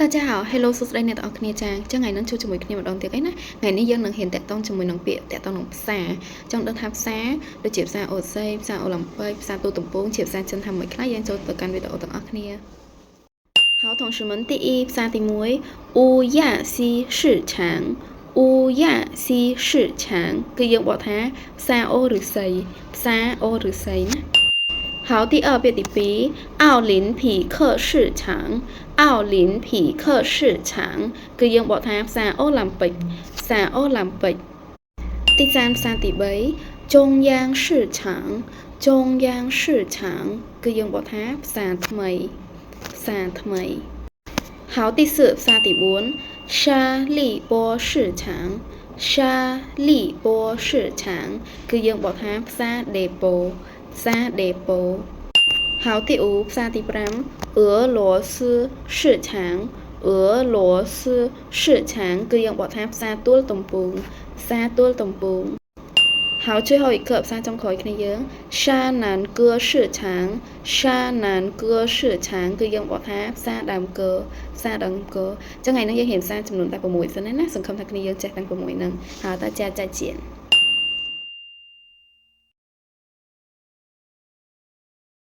តាចាហៅ Hello សួស្តីអ្នកទាំងអស់គ្នាចាចឹងថ្ងៃនេះជួបជាមួយគ្នាម្ដងទៀតអីណាថ្ងៃនេះយើងនឹងហ៊ានតាក់ទងជាមួយនឹងពាក្យតាក់ទងនឹងផ្សារចង់ដឹងថាផ្សារដូចជាផ្សារអូសេផ្សារអូឡ িম্প ពិកផ្សារទូទំពូងជាផ្សារចិនថាមួយខ្លះយើងចូលទៅកាន់វីដេអូទាំងអស់គ្នា好同学们第一ផ្សារទី1乌亚西市场乌亚西市场គឺយើងបកថាផ្សារអូឫស្សីផ្សារអូឫស្សីណា好，第二遍第 B， 奥林匹克市场，奥林匹克市场គឺយើងបកថាផ្សារអូឡ িম্প ពិកផ្សារអូឡ িম্প ពិកទី3ផ្សារទី3中央市场中央市场គឺយើងបកថាផ្សារថ្មីផ្សារថ្មី好第4ផ្សារទី4沙利波市场沙利波市场គឺយើងបកថាផ្សារដេប៉ូផ្សារដេប៉ូ好第5ផ្សារទី5俄罗斯市场俄罗斯市场គឺយើងបកថាផ្សារទួលទំពូងផ្សារទួលទំពូង好最后一个ផ្សារចុងក្រោយគ្នាយើង沙南哥市场沙南哥市场គឺយើងបកថាផ្សារដើមកើផ្សារដើមកើអញ្ចឹងថ្ងៃនេះយើងរៀនផ្សារចំនួនតែ6សិនណាសង្ឃឹមថាគ្នាយើងចេះទាំង6ហ្នឹងហើយតើចាចាជា